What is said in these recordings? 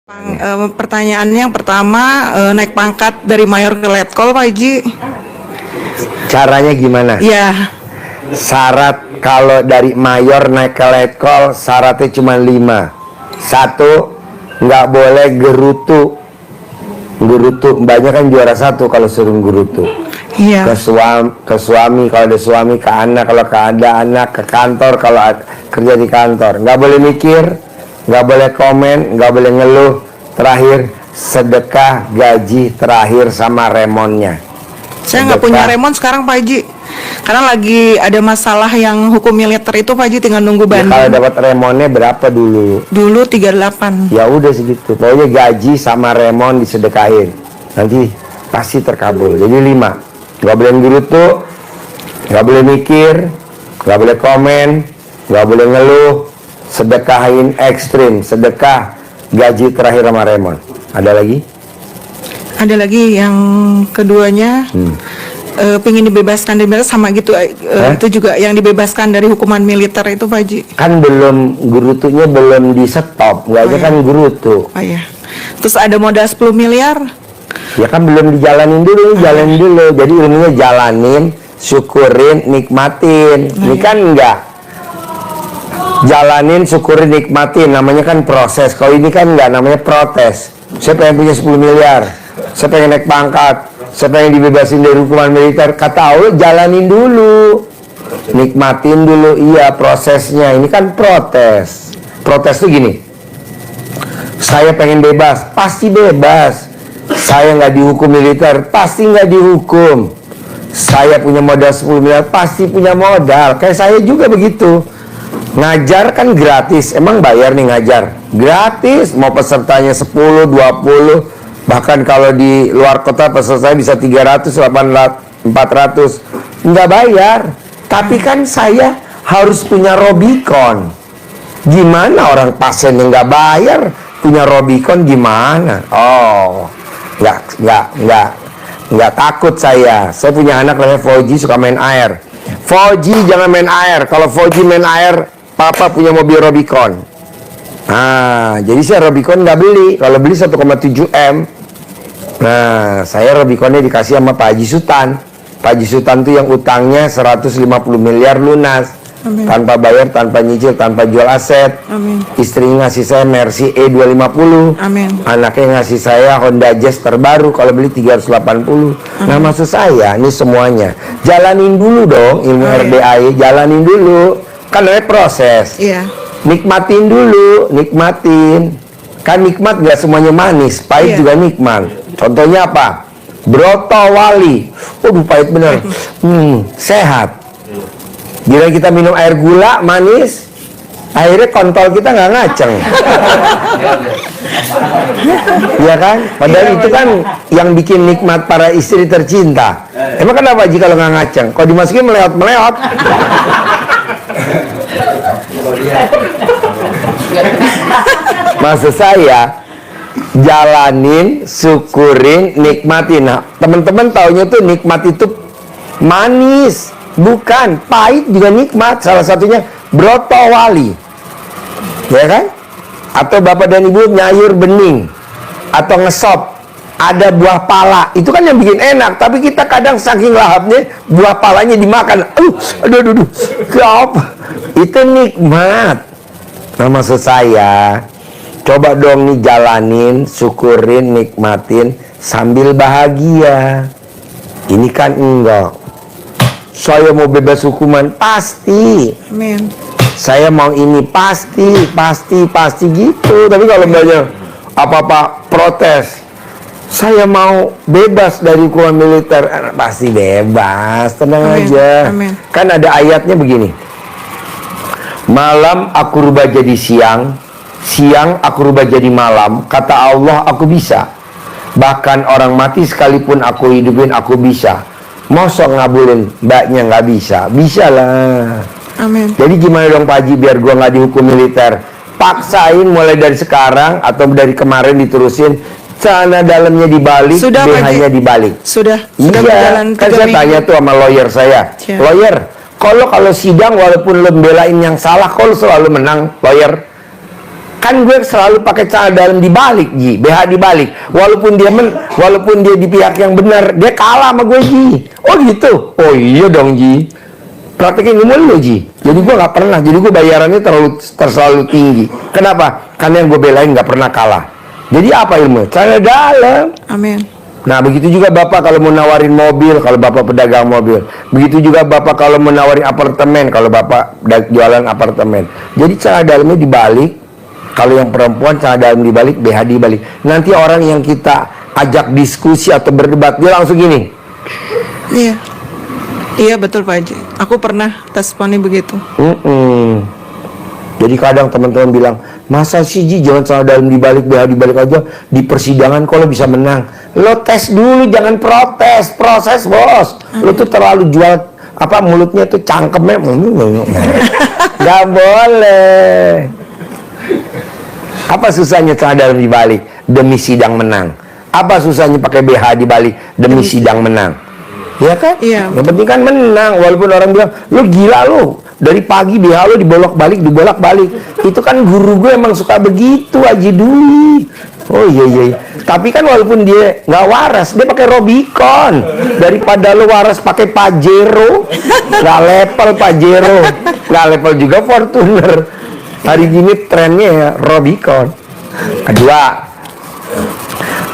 Pertanyaannya yang pertama, naik pangkat dari mayor ke letkol, Pak Haji. Caranya gimana? Ya, Syarat kalau dari mayor naik ke letkol syaratnya cuma 5. 1, nggak boleh gerutu. Gerutu, banyak kan juara 1 kalau suruh gerutu. iya. Ke suami kalau ada suami, ke anak kalau ada anak, ke kantor kalau kerja di kantor. Nggak boleh mikir, nggak boleh komen, nggak boleh ngeluh. Terakhir, sedekah gaji terakhir sama remonnya. Saya nggak punya remon sekarang, Pak Haji. Karena lagi ada masalah yang hukum militer itu, Pak Haji, tinggal nunggu Ya, banding. kalau dapat remonnya berapa dulu? Dulu 38. Ya udah segitu. Pokoknya gaji sama remon disedekahin. Nanti pasti terkabul. Jadi 5. Nggak boleh gerutu, nggak boleh mikir, nggak boleh komen, nggak boleh ngeluh. Sedekahin ekstrim, sedekah gaji terakhir sama remon. Ada lagi? Ada lagi yang keduanya, pengen dibebaskan dari militer sama gitu. Itu juga yang dibebaskan dari hukuman militer itu, Pak Haji. Kan belum, gerutunya belum di stop. Nggak aja kan gerutu. Oh iya. Terus ada modal 10 miliar. Ya kan belum dijalanin dulu, jalanin dulu. Jadi ilmunya jalanin, syukurin, nikmatin. Ini kan enggak. Jalanin, syukurin, nikmatin. Namanya kan proses. Kalau ini kan enggak, namanya protes. Saya pengen punya 10 miliar. Saya pengen naik pangkat. Saya pengen dibebasin dari hukuman militer. Kata Allah, jalanin dulu. Nikmatin dulu. Iya, prosesnya. Ini kan protes. Protes tuh gini. Saya pengen bebas. Pasti bebas. Saya nggak dihukum militer, pasti nggak dihukum. Saya punya modal 10 miliar, pasti punya modal. Kayak saya juga begitu. Ngajar kan gratis, emang bayar nih ngajar? Gratis, mau pesertanya 10, 20. Bahkan kalau di luar kota pesertanya bisa 300, 800, 400. Nggak bayar. Tapi kan saya harus punya Robicon. Gimana orang pasien yang nggak bayar punya Robicon gimana? Oh, nggak takut saya. Saya punya anak namanya Fauji, suka main air. Fauji jangan main air. Kalau Fauji main air, papa punya mobil Robicon. Nah, jadi saya Robicon nggak beli. Kalau beli 1,7 M. Nah, saya Robiconnya dikasih sama Pak Haji Sultan. Pak Haji Sultan tuh yang utangnya 150 miliar lunas. Amin. Tanpa bayar, tanpa nyicil, tanpa jual aset. Amin. Istrinya ngasih saya Mercy E250. Amin. Anaknya ngasih saya Honda Jazz terbaru kalau beli 380. Nah, maksud saya ini semuanya jalanin dulu dong ilmu RDA, jalanin dulu. Kan ada proses. Iya. Nikmatin dulu, nikmatin. Kan nikmat gak semuanya manis, pahit juga nikmat. Contohnya apa? Broto Wali. Pahit bener. Sehat. Bila kita minum air gula manis, akhirnya kontol kita nggak ngaceng. Iya kan? Padahal itu kan yang bikin nikmat para istri tercinta. Emang kenapa Ji kalau nggak ngaceng? Kalau dimasukin meleot-meleot. Maksud saya, jalanin, syukurin, nikmatin. Nah, teman-teman taunya tuh nikmat itu manis. Bukan, pahit juga nikmat. Salah satunya Broto Wali. Ya kan? Atau bapak dan ibu nyayur bening. Atau ngesop. Ada buah pala. Itu kan yang bikin enak. Tapi kita kadang saking lahapnya, buah palanya dimakan. Aduh. Kenapa? Itu nikmat. Nah, maksud saya, coba dong nih jalanin, syukurin, nikmatin, sambil bahagia. Ini kan enggak. Saya mau bebas hukuman, pasti. Amin. Saya mau ini, pasti gitu. Tapi kalau banyak apa-apa protes, saya mau bebas dari hukuman militer, pasti bebas, tenang aja. Amin. Kan ada ayatnya begini. Malam aku rubah jadi siang, siang aku rubah jadi malam. Kata Allah, aku bisa. Bahkan orang mati sekalipun aku hidupin, aku bisa. Mosok ngabulin mbaknya nggak bisa? Bisa lah. Amin. Jadi gimana dong Pak Haji biar gua nggak dihukum militer? Paksain mulai dari sekarang atau dari kemarin diterusin. Celana dalamnya dibalik, BH-nya dibalik. Sudah Iya, berjalan kan 3 saya minggu. tanya tuh sama lawyer saya. Ya. Lawyer, kalau sidang walaupun lo belain yang salah, kalau selalu menang, lawyer. Kan gue selalu pakai celana dalam dibalik, Ji. BH dibalik. Walaupun dia di pihak yang benar, dia kalah sama gue, Ji. Oh gitu? Oh iya dong, Ji. Praktekin ilmu lu, Ji. Jadi gue nggak pernah. Jadi gue bayarannya selalu tinggi. Kenapa? Karena yang gue belain nggak pernah kalah. Jadi apa ilmu? Celana dalam. Amin. Nah, begitu juga Bapak kalau mau nawarin mobil, kalau Bapak pedagang mobil. Begitu juga Bapak kalau mau nawarin apartemen, kalau Bapak jualan apartemen. Jadi celana dalamnya dibalik. Kalau yang perempuan celana dalam dibalik, BH dibalik. Nanti orang yang kita ajak diskusi atau berdebat, dia langsung gini. Iya. Iya betul Pak Haji. Aku pernah testimoni begitu. Jadi kadang teman-teman bilang, masa sih Ji jangan celana dalam dibalik, BH dibalik aja di persidangan kalau bisa menang. Lo tes dulu, jangan protes, proses bos. Lo tuh terlalu jual mulutnya tuh cangkemnya, nggak boleh. Apa susahnya celana dalam dibalik demi sidang menang? Apa susahnya pakai BH dibalik demi sidang menang? Ya kan? Iya. Yang penting kan menang. Walaupun orang bilang, lu gila lu. Dari pagi BH lu dibolak-balik. Itu kan guru gue emang suka begitu, Haji Dwi. Oh iya. Tapi kan walaupun dia nggak waras, dia pakai Robicon. Daripada lu waras pakai Pajero. Nggak level Pajero. Nggak level juga Fortuner. Hari ini trennya ya Robicon. Kedua,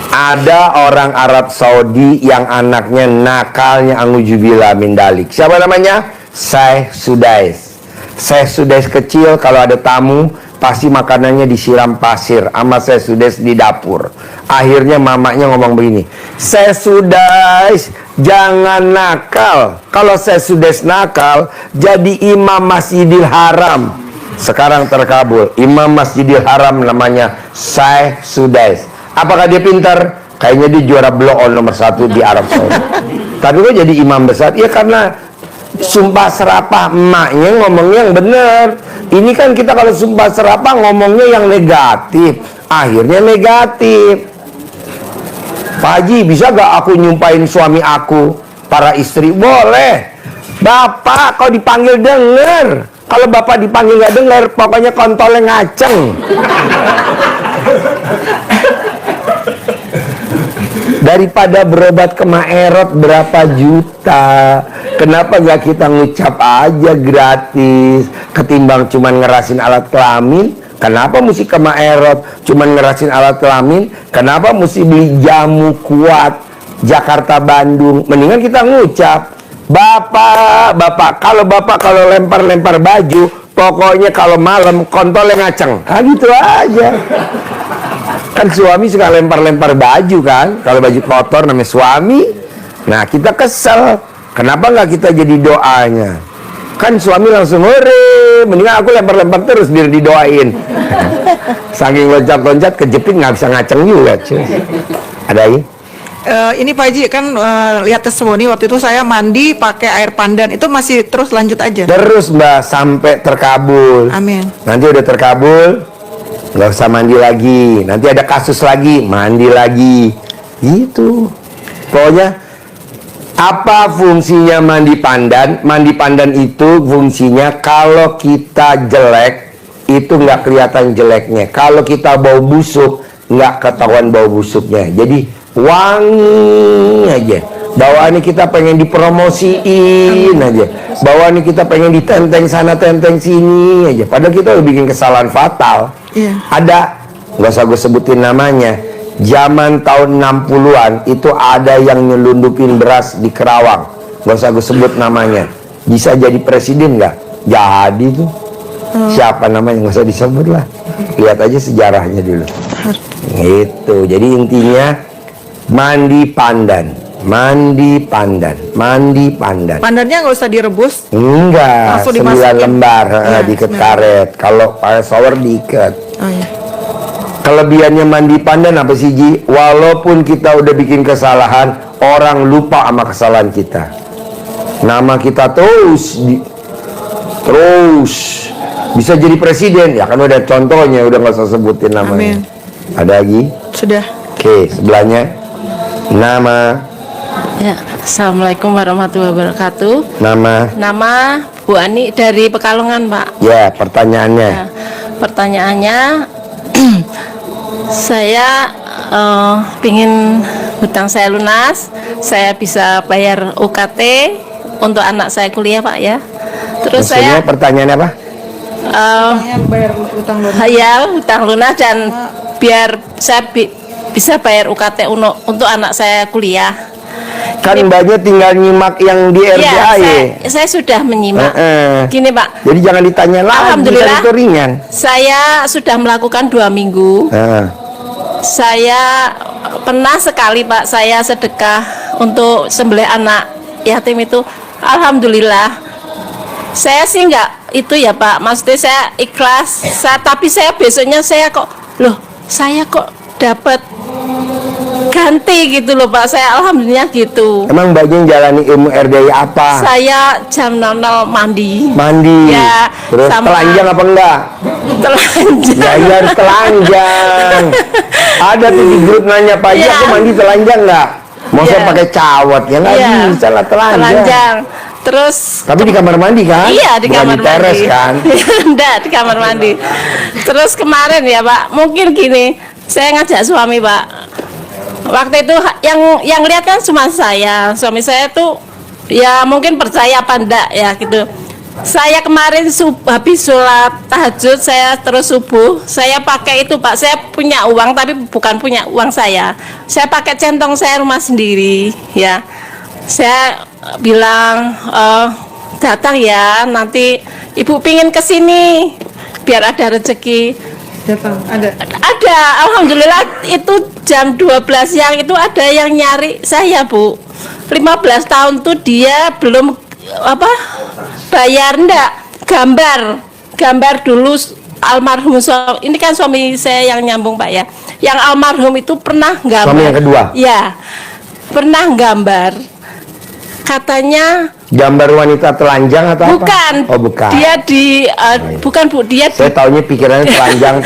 ada orang Arab Saudi yang anaknya nakalnya anggujubillah min dalik. Siapa namanya? Syekh Sudais. Syekh Sudais kecil kalau ada tamu pasti makanannya disiram pasir sama Syekh Sudais di dapur. Akhirnya mamanya ngomong begini, Syekh Sudais jangan nakal. Kalau Syekh Sudais nakal jadi imam Masjidil Haram. Sekarang terkabul, imam Masjidil Haram namanya Syekh Sudais. Apakah dia pintar? Kayaknya dia juara blow on nomor 1 di Arab Saudi. Tapi kok jadi imam besar? Ya karena sumpah serapah emaknya ngomongnya yang benar. Ini kan kita kalau sumpah serapah ngomongnya yang negatif, akhirnya negatif. Pak Haji, bisa gak aku nyumpahin suami aku, para istri? Boleh. Bapak kalau dipanggil denger. Kalau bapak dipanggil gak denger, pokoknya kontolnya ngaceng. Daripada berobat ke Maerot berapa juta, kenapa gak kita ngucap aja gratis? Ketimbang cuman ngerasin alat kelamin, kenapa mesti ke Maerot cuman ngerasin alat kelamin? Kenapa mesti beli jamu kuat Jakarta Bandung? Mendingan kita ngucap, Bapak kalau lempar baju, pokoknya kalau malam kontolnya ngaceng. Gitu aja. Kan suami suka lempar baju kan, kalau baju kotor namanya suami. Nah kita kesel, kenapa nggak kita jadi doanya? Kan suami langsung hore, mendingan aku lempar terus biar didoain. Saking loncat kejepit nggak bisa ngaceng juga cuy. Ada ini? Ini Pak Haji kan lihat testimoni waktu itu saya mandi pakai air pandan, itu masih terus lanjut aja? Terus Mbak sampai terkabul. Amin. Nanti udah terkabul, nggak usah mandi lagi. Nanti ada kasus lagi, mandi lagi. Gitu. Pokoknya apa fungsinya mandi pandan? Mandi pandan itu fungsinya kalau kita jelek itu nggak kelihatan jeleknya. Kalau kita bau busuk nggak ketahuan bau busuknya. Jadi wangi aja. Bawaannya kita pengen dipromosiin aja. Bawaannya kita pengen ditenteng sana tenteng sini aja. Padahal kita udah bikin kesalahan fatal. Iya. Ada, nggak usah gue sebutin namanya. Zaman tahun 60-an itu ada yang nyelundupin beras di Kerawang. Nggak usah gue sebut namanya. Bisa jadi presiden nggak? Jadi tuh. Siapa namanya? Nggak usah disebut lah. Lihat aja sejarahnya dulu. Gitu. Jadi intinya mandi pandan. Pandannya nggak usah direbus? Enggak, 9 lembar diikat karet. Kalau pakai shower diikat. Oh, iya. Kelebihannya mandi pandan apa sih Ji? Walaupun kita udah bikin kesalahan, orang lupa sama kesalahan kita. Nama kita terus bisa jadi presiden. Ya kan udah contohnya, udah nggak usah sebutin namanya. Amin. Ada lagi? Sudah. Oke, sebelahnya nama. Ya, Assalamualaikum warahmatullahi wabarakatuh. Nama Bu Ani dari Pekalongan, Pak. Ya, pertanyaannya. Ya, pertanyaannya Saya pingin hutang saya lunas, saya bisa bayar UKT untuk anak saya kuliah Pak ya. Terus Maksudnya saya pertanyaannya apa? bayar utang lunas. ya hutang lunas dan biar saya bisa bayar UKT untuk anak saya kuliah. Kan mbaknya tinggal nyimak yang di RDA Ya, ya. saya sudah menyimak. Heeh. Gini Pak, Jadi jangan ditanya lagi, Alhamdulillah. kan itu ringan. saya sudah melakukan 2 minggu. Heeh. Saya pernah sekali Pak, saya sedekah untuk sembelih anak yatim itu. Alhamdulillah. Saya sih nggak itu ya Pak, maksudnya saya ikhlas. Tapi saya besoknya saya kok, loh saya kok dapat ganti gitu loh Pak. Saya alhamdulillah gitu. Emang mbaknya jalani ilmu RDA apa? Saya jam 00 mandi. Mandi. Ya, Terus sama- telanjang apa enggak? Telanjang. Ya harus telanjang. Ada tuh di grup nanya Pak Haji, Iya. aku mandi telanjang enggak? Mau saya Iya. pakai cawat ya nggak Iya. bisa lah telanjang. Telanjang. Terus Tapi di kamar mandi kan? iya di Bukan kamar di teres mandi. kan? Enggak, di kamar mandi. Terus kemarin ya Pak, mungkin gini, saya ngajak suami Pak. Waktu itu yang lihat kan cuma saya. Suami saya tuh ya mungkin percaya apa enggak ya gitu. Saya kemarin habis sholat tahajud, saya terus subuh, saya pakai itu Pak, saya punya uang tapi bukan punya uang saya pakai centong saya rumah sendiri ya. Saya bilang datang ya, nanti ibu pingin kesini biar ada rezeki. Datang ada. Ada, alhamdulillah itu jam 12 siang itu ada yang nyari saya Bu. 15 tahun tuh dia belum bayar enggak, gambar dulu almarhum suami. Ini kan suami saya yang nyambung Pak ya. Yang almarhum itu pernah gambar. Suami yang kedua? Ya, pernah gambar. Katanya Gambar wanita telanjang atau bukan. apa? Oh bukan. Dia bukan Bu, dia Saya taunya pikirannya telanjang.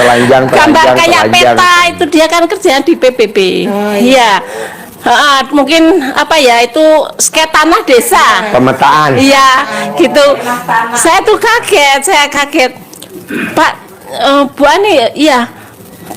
gambar kayak peta itu dia kan kerjaan di PBB. Oh, Iya. Mungkin apa ya itu sket tanah desa. Pemetaan. Iya, gitu. Saya kaget. Pak, Bu Ani, iya.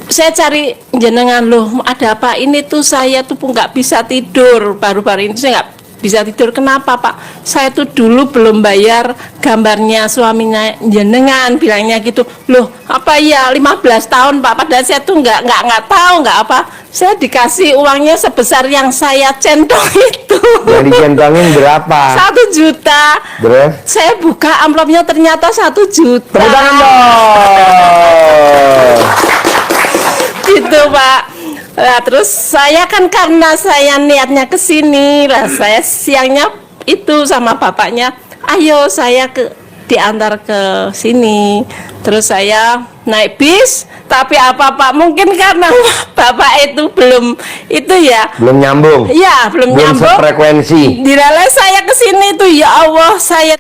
Saya cari jenengan loh, ada apa? Ini tuh saya tuh nggak bisa tidur. Baru-baru ini saya nggak bisa tidur. Kenapa Pak? Saya tuh dulu belum bayar gambarnya suaminya jenengan, bilangnya gitu. Loh, apa ya 15 tahun Pak? Padahal saya tuh nggak tahu nggak apa. Saya dikasih uangnya sebesar yang saya centong itu. Yang dicentongin berapa? 1 juta. Terus? Saya buka amplopnya ternyata 1 juta. Tepuk tangan dong. Gitu Pak. Nah, terus saya kan karena saya niatnya ke sini lah, saya siangnya itu sama bapaknya, ayo saya diantar ke sini. Terus saya naik bis, tapi apa Pak, mungkin karena bapak itu belum itu ya. Belum nyambung. Iya, belum nyambung. Sefrekuensi. Dilala saya ke sini tuh ya Allah, saya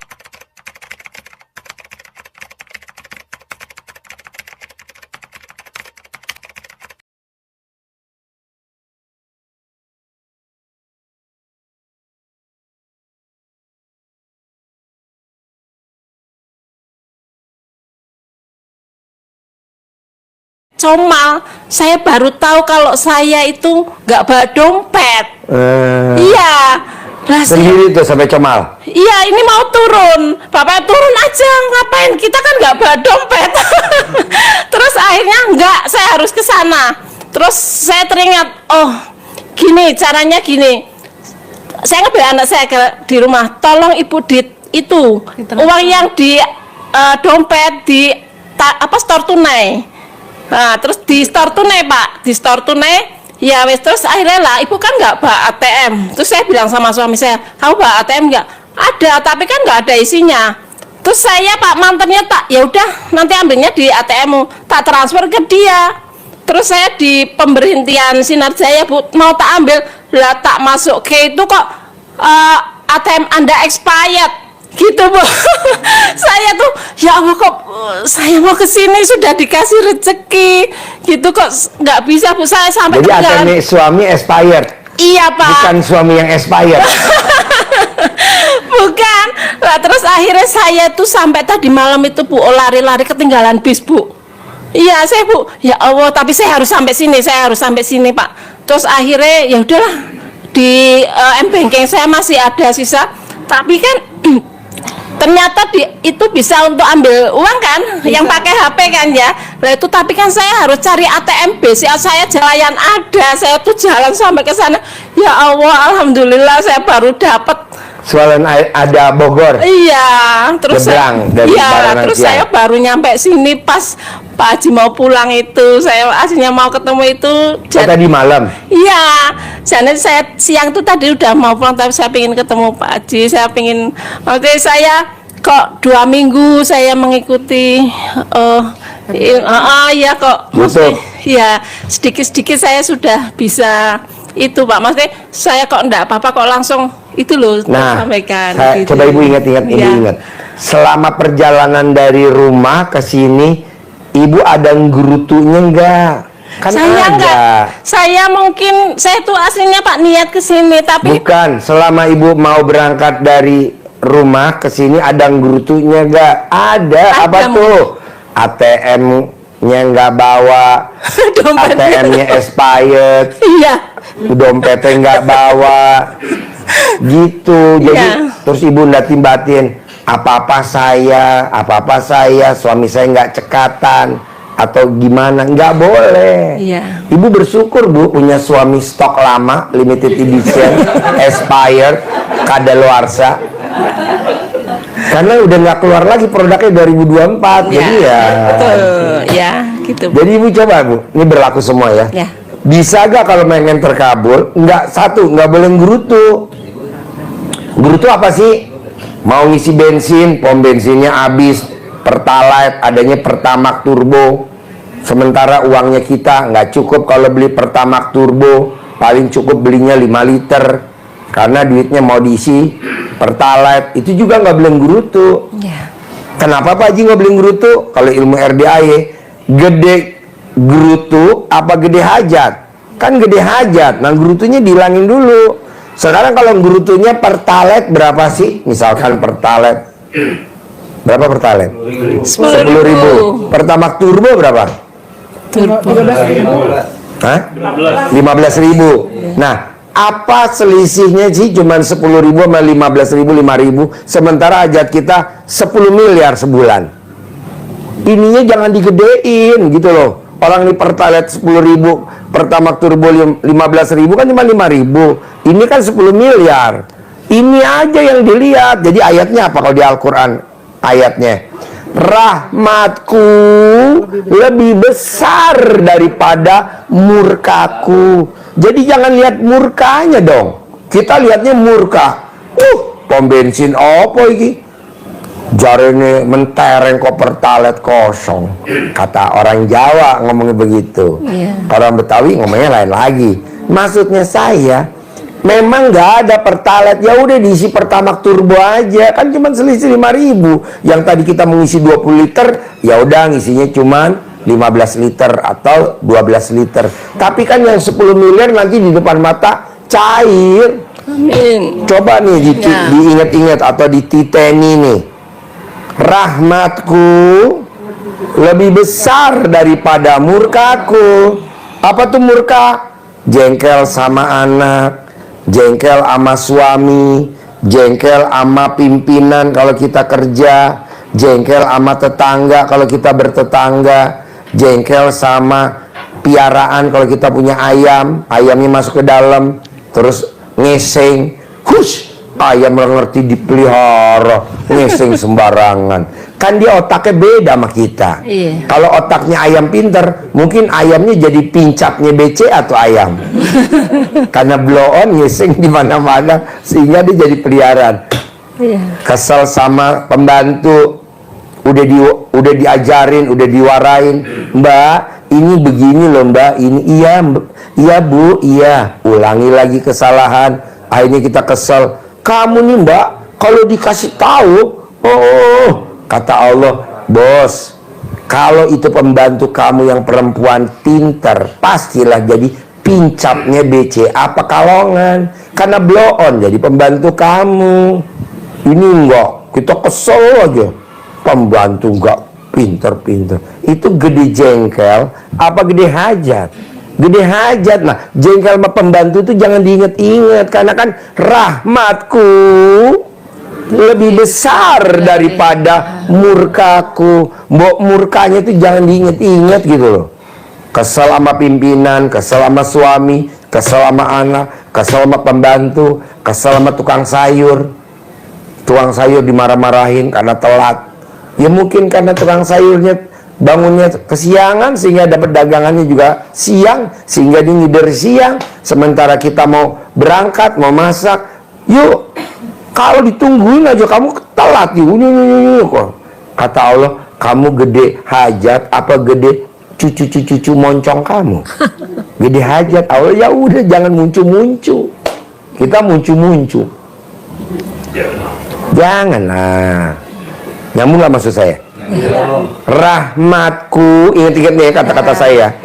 comal. Saya baru tahu kalau saya itu nggak bawa dompet. Iya. Lah saya, Sendiri tuh sampai comal. iya ini mau turun. Bapak turun aja, ngapain? Kita kan nggak bawa dompet. Terus akhirnya nggak, saya harus ke sana. Terus saya teringat, oh gini caranya gini. Saya ngebel anak saya di rumah, tolong ibu itu uang yang di dompet di store tunai. Nah, terus di store tunai Pak, di store tunai, ya wes terus akhirnya lah, ibu kan nggak bawa ATM. Terus saya bilang sama suami saya, kamu bawa ATM nggak? Ada, tapi kan nggak ada isinya. Terus saya Pak mantannya ya udah nanti ambilnya di ATM, tak transfer ke dia. Terus saya di pemberhentian Sinar Jaya Bu, mau tak ambil, lah tak masuk ke itu kok ATM Anda expired. Gitu Bu. Saya tuh ya Allah kok saya mau kesini sudah dikasih rezeki gitu kok nggak bisa Bu, saya sampai Jadi ketinggalan. ATM suami expired. Iya Pak. Bukan suami yang expired. Bukan. Nah, terus akhirnya saya tuh sampai tadi malam itu Bu lari-lari ketinggalan bis Bu. Iya, saya Bu, ya Allah, tapi saya harus sampai sini, Pak. Terus akhirnya ya udahlah, di M-Banking saya masih ada sisa, tapi kan ternyata itu bisa untuk ambil uang kan, yang pakai HP kan ya. Nah itu tapi kan saya harus cari ATM BCA, saya jalan ada, saya tuh jalan sampai ke sana. Ya Allah, alhamdulillah saya baru dapat. Soalan ada Bogor. Iya, terus Baranang terus saya baru nyampe sini pas Pak Haji mau pulang itu. Saya aslinya mau ketemu itu. Tadi malam. Iya, jadi saya siang tuh tadi udah mau pulang, tapi saya pengen ketemu Pak Haji. Saya pengen, waktu saya kok 2 minggu saya mengikuti. Ya kok. Betul. Ya sedikit-sedikit saya sudah bisa itu Pak. Maksudnya saya kok enggak apa-apa kok langsung itu loh sampaikan. Gitu. Coba Ibu ingat-ingat, Ibu ingat. Selama perjalanan dari rumah ke sini, Ibu ada nggerutunya enggak? Kan saya ada. enggak. Saya mungkin saya tuh aslinya Pak niat ke sini tapi bukan, selama Ibu mau berangkat dari rumah ke sini ada nggerutunya enggak? Ada. Apa tuh? ATM-nya enggak bawa. ATM-nya expired. Iya. Dompetnya nggak bawa. Gitu. Jadi terus Ibu ndak timbatin apa-apa saya suami saya nggak cekatan atau gimana, nggak boleh. Iya. Ibu bersyukur Bu punya suami stok lama, limited edition, expired, kadaluarsa, karena udah nggak keluar lagi produknya 2024. Jadi ya betul ya gitu. Jadi Ibu coba Bu, ini berlaku semua ya. Ya. Bisa gak kalau pengen terkabul, nggak boleh nggerutu. Nggerutu apa sih? Mau ngisi bensin, pom bensinnya habis, Pertalite, adanya Pertamax Turbo. Sementara uangnya kita nggak cukup kalau beli Pertamax Turbo, paling cukup belinya 5 liter. Karena duitnya mau diisi Pertalite, itu juga nggak boleh nggerutu. Ya. Kenapa Pak Haji nggak boleh nggerutu? Kalau ilmu RDAY, gede gerutu apa gede hajat? Kan gede hajat, nah gerutunya dihilangin dulu. Sekarang kalau gerutunya Pertalite berapa sih? Misalkan Pertalite berapa Pertalite? 10.000. Pertamax Turbo berapa? Turbo. Hah? 15.000. Nah, apa selisihnya sih? Cuman 10.000 sama 15.000, 5.000. Sementara hajat kita 10 miliar sebulan. Ininya jangan digedein gitu loh. Orang ini Pertalite 10.000, Pertamax Turbo 15.000 kan cuma 5.000. Ini kan 10 miliar. Ini aja yang dilihat. Jadi ayatnya apa kalau di Al-Quran? Ayatnya, rahmatku lebih besar daripada murkaku. Jadi jangan lihat murkanya dong. Kita lihatnya murka. Pom bensin apa ini? Jarene mentereng kok Pertalite kosong. Kata orang Jawa ngomongnya begitu. Orang Betawi ngomongnya lain lagi. Maksudnya saya, memang nggak ada Pertalite, ya udah diisi Pertamax Turbo aja. Kan cuma selisih 5.000. Yang tadi kita mengisi 20 liter, ya udah ngisinya cuma 15 liter atau 12 liter. Tapi kan yang 10 miliar nanti di depan mata cair. Amin. Coba nih diingat-ingat atau dititeni nih. Rahmatku lebih besar daripada murkaku. Apa tuh murka? Jengkel sama anak, jengkel sama suami, jengkel sama pimpinan kalau kita kerja, jengkel sama tetangga kalau kita bertetangga, jengkel sama piaraan kalau kita punya ayam, ayamnya masuk ke dalam, terus ngeseng, hush, ayam nggak ngerti dipelihara, ngeseng sembarangan. Kan dia otaknya beda sama kita. Kalau otaknya ayam pinter, mungkin ayamnya jadi pincapnya BC atau ayam. Karena blow on ngeseng di mana-mana sehingga dia jadi peliharaan. Kesel sama pembantu, udah diajarin, udah diwarain, Mbak, ini begini loh Mbak, ini iya Bu, iya. Ulangi lagi kesalahan, akhirnya kita kesel. Kamu nih Mbak, kalau dikasih tahu, kata Allah, bos, kalau itu pembantu kamu yang perempuan pinter, pastilah jadi pincapnya BC apa kalongan. Karena blow on jadi pembantu kamu. Ini enggak, kita kesel aja. Pembantu enggak Pinter. Itu gede jengkel apa gede hajat? Gede hajat. Nah, jengkel sama pembantu itu jangan diinget-inget, karena kan rahmatku lebih besar daripada murkaku. Mbok murkanya itu jangan diinget-inget gitu loh. Kesel sama pimpinan, kesel sama suami, kesel sama anak, kesel sama pembantu, kesel sama tukang sayur. Tukang sayur dimarah-marahin karena telat. Ya mungkin karena tukang sayurnya bangunnya kesiangan sehingga dapat dagangannya juga siang, sehingga dia ngider siang. Sementara kita mau berangkat, mau masak, yuk, kalau ditungguin aja kamu telat yuk. Kata Allah, kamu gede hajat apa gede cucu moncong kamu? Gede hajat. Allah, ya udah jangan muncul. Kita muncul. Janganlah. Nyambung gak maksud saya? Rahmatku, ingat-ingat nih kata-kata saya.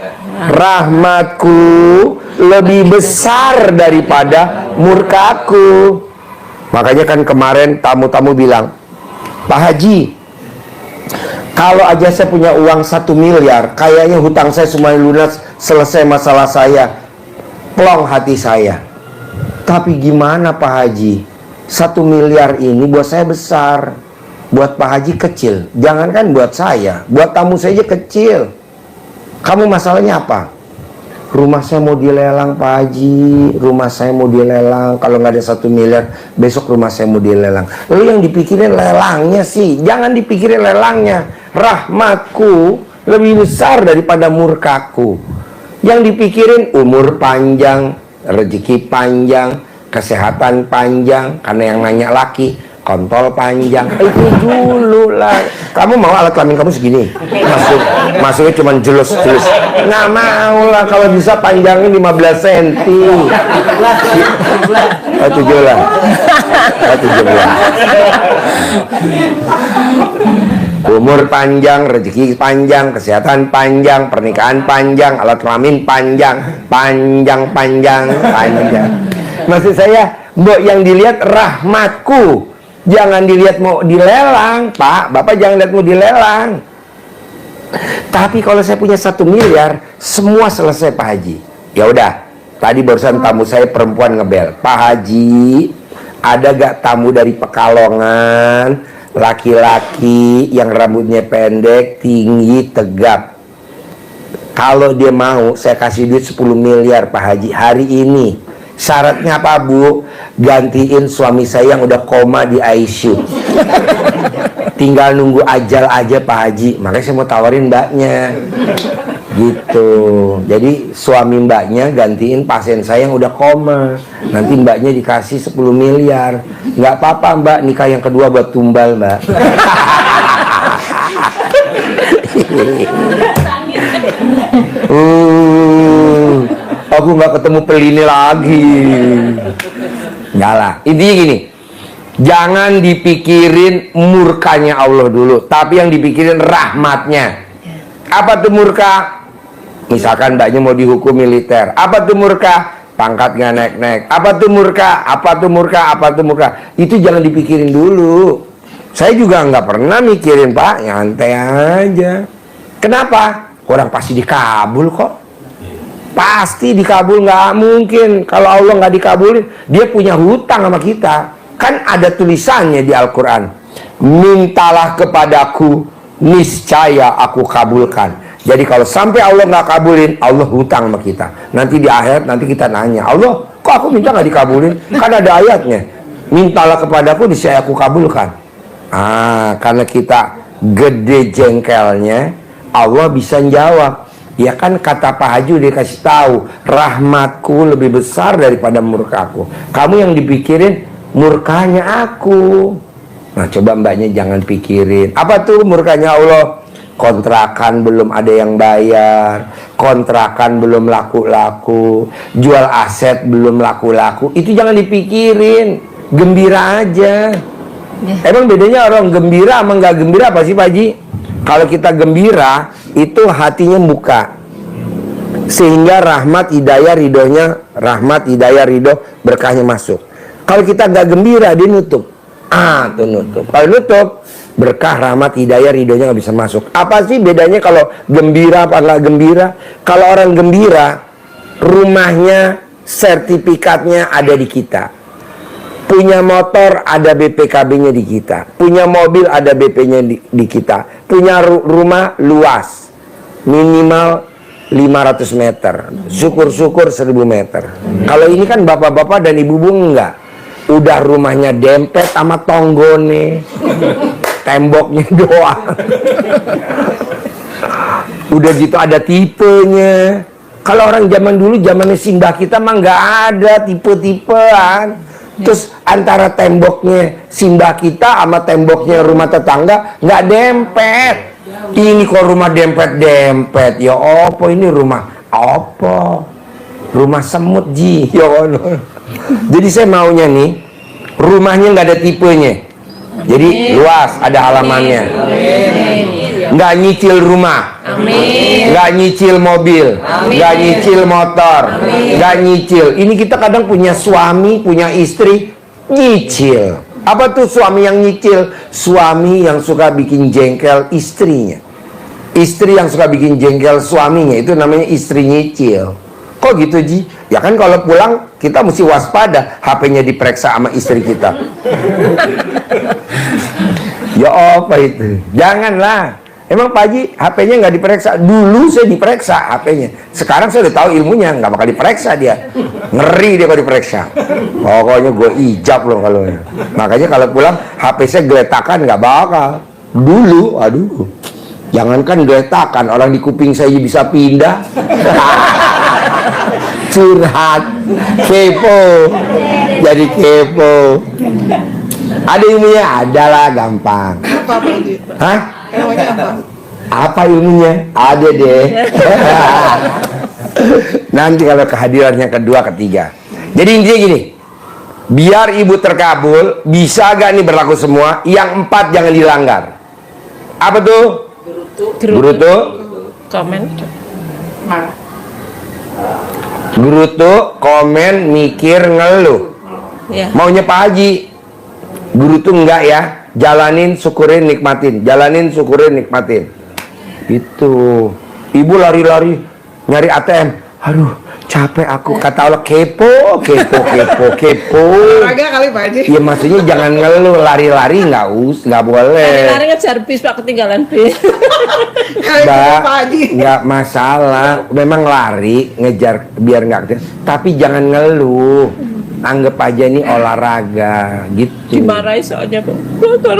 Rahmatku lebih besar daripada murkaku. Makanya kan kemarin tamu-tamu bilang, Pak Haji, kalau aja saya punya uang 1 miliar, kayaknya hutang saya semuanya lunas, selesai masalah saya, plong hati saya. Tapi gimana Pak Haji? 1 miliar ini buat saya besar, buat Pak Haji kecil. Jangankan buat saya, buat tamu saja kecil. Kamu masalahnya apa? Rumah saya mau dilelang Pak Haji, rumah saya mau dilelang. Kalau nggak ada 1 miliar, besok rumah saya mau dilelang. Lalu yang dipikirin lelangnya sih, jangan dipikirin lelangnya. Rahmatku lebih besar daripada murkaku. Yang dipikirin umur panjang, rezeki panjang, kesehatan panjang. Karena yang nanya laki, kontol panjang. Itu dulu lah. Kamu mau alat kelamin kamu segini? Masuknya cuma jelus. Nggak mau lah, kalau bisa panjangnya 15 cm. 17. Umur panjang, rezeki panjang, kesehatan panjang, pernikahan panjang, alat kelamin panjang. Maksud saya, mbok yang dilihat rahmatku, jangan dilihat mau dilelang, Pak. Bapak jangan lihat mau dilelang. Tapi kalau saya punya 1 miliar, semua selesai Pak Haji. Ya udah, tadi barusan tamu saya perempuan ngebel, Pak Haji, ada gak tamu dari Pekalongan, laki-laki yang rambutnya pendek, tinggi, tegap. Kalau dia mau, saya kasih duit 10 miliar Pak Haji hari ini. Syaratnya apa Bu? Gantiin suami saya yang udah koma di ICU. Tinggal nunggu ajal aja Pak Haji. Makanya saya mau tawarin mbaknya gitu. Jadi suami mbaknya gantiin pasien saya yang udah koma. Nanti mbaknya dikasih 10 miliar. Nggak apa-apa mbak, nikah yang kedua buat tumbal mbak. Aku nggak ketemu pelini lagi. Nggak lah. Intinya gini, jangan dipikirin murkanya Allah dulu, tapi yang dipikirin rahmatnya. Apa tuh murka? Misalkan mbaknya mau dihukum militer. Apa tuh murka? Pangkat nggak naik-naik. Apa tuh murka? Itu jangan dipikirin dulu. Saya juga nggak pernah mikirin Pak, nyantai aja. Kenapa? Orang pasti dikabul kok. Pasti dikabul, nggak mungkin. Kalau Allah nggak dikabulin, dia punya hutang sama kita. Kan ada tulisannya di Al-Quran, mintalah kepadaku, niscaya aku kabulkan. Jadi kalau sampai Allah nggak kabulin, Allah hutang sama kita. Nanti di akhirat nanti kita nanya, Allah kok aku minta nggak dikabulin? Kan ada ayatnya, mintalah kepadaku, niscaya aku kabulkan. Karena kita gede jengkelnya, Allah bisa jawab. Ya kan kata Pak Haji dia kasih tahu, rahmatku lebih besar daripada murkaku. Kamu yang dipikirin murkanya aku. Nah coba mbaknya jangan pikirin. Apa tuh murkanya Allah? Kontrakan belum ada yang bayar, kontrakan belum laku-laku, jual aset belum laku-laku. Itu jangan dipikirin, gembira aja. Emang bedanya orang gembira sama nggak gembira apa sih Pak Haji? Kalau kita gembira, itu hatinya buka, sehingga rahmat, hidayah, ridho, berkahnya masuk. Kalau kita nggak gembira, dia nutup. Tuh nutup. Kalau nutup, Berkah, rahmat, hidayah, ridhonya nggak bisa masuk. Apa sih bedanya kalau gembira apa nggak gembira? Kalau orang gembira, rumahnya, sertifikatnya ada di kita. Punya motor, ada BPKB-nya di kita. Punya mobil, ada BP-nya di kita. Punya rumah luas, minimal 500 meter. Syukur-syukur 1000 meter. Kalau ini kan bapak-bapak dan ibu-ibu enggak. Udah rumahnya dempet sama tonggone. Temboknya doang. Udah gitu ada tipenya. Kalau orang zaman dulu, zamannya simbah kita mah nggak ada tipe-tipean. Terus antara temboknya simbah kita sama temboknya rumah tetangga nggak dempet. Ini kok rumah dempet-dempet. Ya apa ini rumah apa? Rumah semut ji. Ya Allah. Jadi saya maunya nih rumahnya nggak ada tipenya. Jadi luas, ada halamannya. Nggak nyicil rumah. Nggak nyicil mobil. Nggak nyicil motor. Nggak nyicil. Ini kita kadang punya suami, punya istri nyicil. Apa tuh suami yang nyicil? Suami yang suka bikin jengkel istrinya. Istri yang suka bikin jengkel suaminya, itu namanya istri nyicil. Kok gitu Ji? Ya kan kalau pulang kita mesti waspada, HP-nya diperiksa sama istri kita. Ya apa itu? Janganlah. Emang Pak Haji HP-nya nggak diperiksa? Dulu saya diperiksa HP-nya. Sekarang saya udah tahu ilmunya, nggak bakal diperiksa dia. Ngeri dia kalau diperiksa. Pokoknya gue ijab loh kalau. Makanya kalau pulang HP saya geletakan nggak bakal. Dulu, aduh. Jangankan geletakan, orang di kuping saya bisa pindah. Curhat, kepo, jadi kepo. Ada ilmunya, adalah gampang. Apa Haji? Hah? Emangnya apa? Apa ilmunya? Ada deh. Nanti kalau kehadirannya kedua, ketiga. Jadi intinya gini, biar ibu terkabul, bisa gak nih berlaku semua? Yang 4 jangan dilanggar. Apa tuh? Gerutu. Komen. Gerutu, komen, mikir, ngeluh. Ya. Maunya Pak Haji, gerutu enggak ya? Jalanin, syukurin, nikmatin. Jalanin, syukurin, nikmatin. Itu. Ibu lari-lari nyari ATM. Aduh, capek aku. Kata Allah, kepo. Olahraga kali Pak Haji. Ya maksudnya jangan ngeluh, lari-lari nggak boleh. Lari ngejar bis Pak, ketinggalan bis. Kali Mbak, Pak Haji. nggak masalah. Memang lari ngejar biar nggak kecil. Tapi jangan ngeluh. Anggap aja ini olahraga gitu. Dimarahi soalnya Pak. Kotor.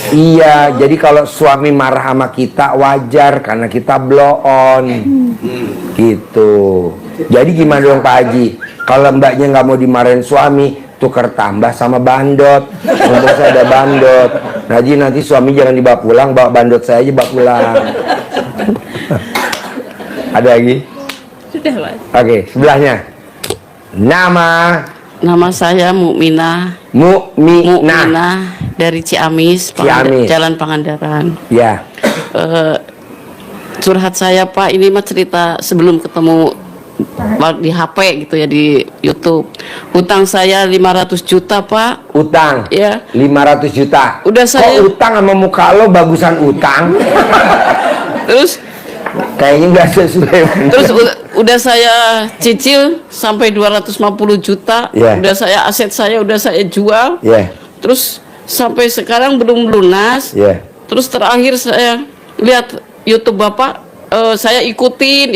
Iya, jadi kalau suami marah sama kita wajar karena kita blow on. Gitu. Jadi gimana dong Pak Haji? Kalau mbaknya nggak mau dimarahin suami, tukar tambah sama bandot. Untuk saya ada bandot. Nanti suami jangan dibawa pulang, bawa bandot saya aja bawa pulang. Ada lagi? Sudah Pak. Oke, sebelahnya. Nama saya Mukminah dari Ciamis, Ciamis. Jalan Pangandaran. Ya. Curhat saya Pak, ini mah cerita sebelum ketemu di HP gitu ya, di YouTube. Utang saya 500 juta Pak. Utang? Ya. 500 juta. Udah saya. Kok utang sama muka lo bagusan utang? Terus Kayaknya nggak sesuai. Terus udah saya cicil sampai 250 juta. Yeah. Udah aset saya udah saya jual. Yeah. Terus sampai sekarang belum lunas. Yeah. Terus terakhir saya lihat YouTube Bapak, saya ikutin,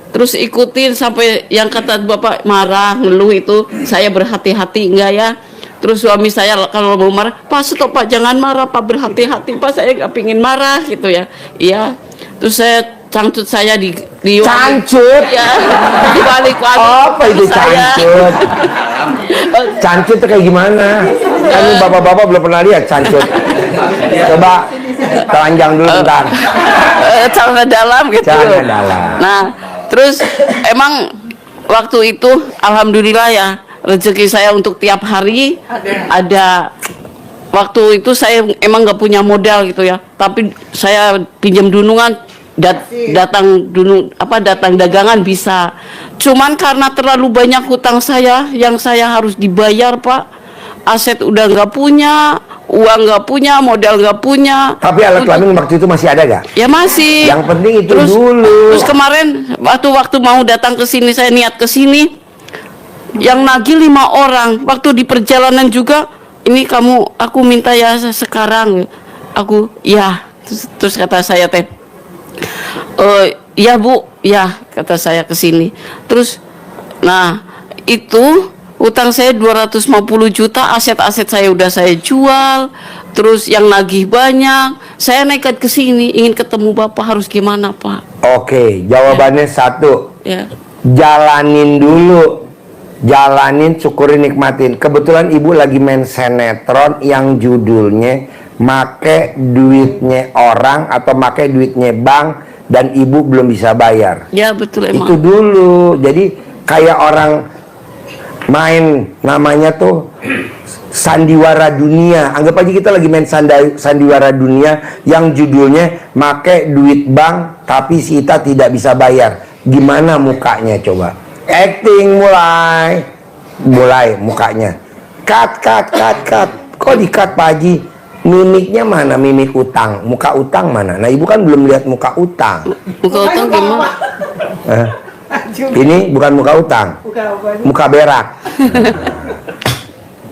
terus ikutin sampai yang kata Bapak marah, ngeluh itu, saya berhati-hati enggak ya. Terus suami saya kalau mau marah, Pak stop Pak, jangan marah Pak, berhati-hati Pak, saya nggak pingin marah gitu ya. Iya. Terus saya cangcut saya di cangcut ya, di balik apa itu cangcut? Cangcut itu kayak gimana? Kan bapak-bapak belum pernah lihat cangcut. Coba telanjang dulu bentar. Celana dalam gitu. Celana dalam. Nah, terus emang waktu itu alhamdulillah ya, rezeki saya untuk tiap hari ada. Waktu itu saya emang nggak punya modal gitu ya, tapi saya pinjam dunungan, datang dagangan bisa. Cuman karena terlalu banyak hutang saya yang saya harus dibayar Pak, aset udah nggak punya, uang nggak punya, modal nggak punya. Tapi alat kelamin waktu itu masih ada gak? Ya masih. Yang penting itu terus, dulu. Terus kemarin waktu mau datang ke sini, saya niat ke sini, yang nagih 5 orang. Waktu di perjalanan juga, ini aku minta ya sekarang. Aku ya. Terus kata saya teh, ya Bu, ya kata saya ke sini. Terus, nah itu utang saya 250 juta, aset-aset saya udah saya jual. Terus yang nagih banyak. Saya nekat ke sini ingin ketemu Bapak, harus gimana Pak? Oke, jawabannya satu. Ya. Jalanin dulu. Jalanin, syukurin, nikmatin. Kebetulan ibu lagi main sinetron yang judulnya make duitnya orang atau make duitnya bank dan ibu belum bisa bayar. Ya betul emang. Itu dulu. Jadi kayak orang main namanya tuh sandiwara dunia. Anggap aja kita lagi main sandiwara dunia yang judulnya make duit bank tapi si Ita tidak bisa bayar. Gimana mukanya coba? Acting mulai mukanya. Cut. Kok di-cut Pak Haji? Mimiknya mana? Mimik utang. Muka utang mana? Nah ibu kan belum lihat muka utang. Muka utang gimana? Ini bukan muka utang. Muka berak.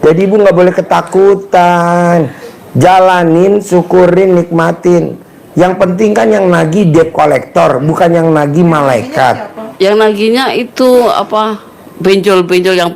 Jadi ibu nggak boleh ketakutan. Jalanin, syukurin, nikmatin. Yang penting kan yang nagih debt collector, bukan yang nagih malaikat. Yang naginya itu apa? Benjol-benjol yang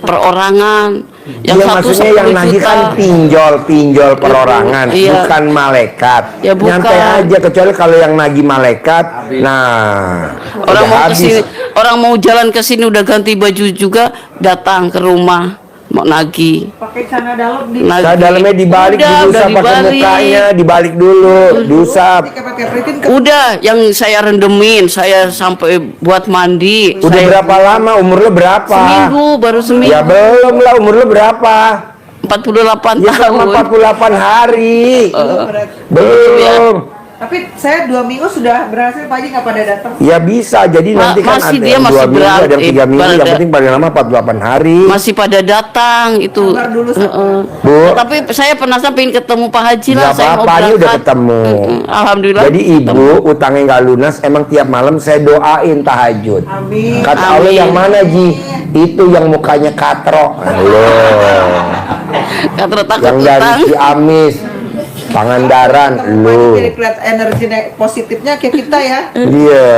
perorangan. Yang Iya, satu maksudnya yang 10 nagih juta. kan pinjol perorangan, Iya. bukan malaikat. Ya, bukan. Nyantai aja, kecuali kalau yang nagih malaikat. Nah, Orang udah mau habis. kesini, orang mau jalan ke sini udah ganti baju juga, datang ke rumah mau nagih. Pakai celana dalam di Nah, dalamnya dibalik, Udah diusap pakai dibalik. mukanya, dibalik dulu, diusap. pakai printin ke Udah, yang saya rendemin, saya sampai buat mandi. Udah saya berapa lama? Umur lo berapa? Seminggu, baru seminggu. Ya belum lah, umur lo berapa? 48 Ya selama tahun. 48 hari. Belum. Tapi saya 2 minggu sudah berhasil, Pak Haji nggak pada datang. Ya bisa, jadi nanti kan masih ada dia yang masih 2 minggu, ada yang 3 minggu, yang pada- penting paling lama 48 hari. Masih pada datang itu. Sabar dulu, sabar. Heeh. Bu. Tapi saya penasaran pengen ketemu Pak Haji lah. Gak Saya mau apa-apa, ini udah berangkat. ketemu. Alhamdulillah. Jadi ibu utangnya nggak lunas, emang tiap malam saya doain tahajud. Amin. Kata Allah Amin. yang mana Ji? Itu yang mukanya katro. Loh. Kata takut Yang dari utang. Ciamis, Pangandaran, Pak Haji lu. jadi kelihatan energi positifnya kayak kita ya. Iya.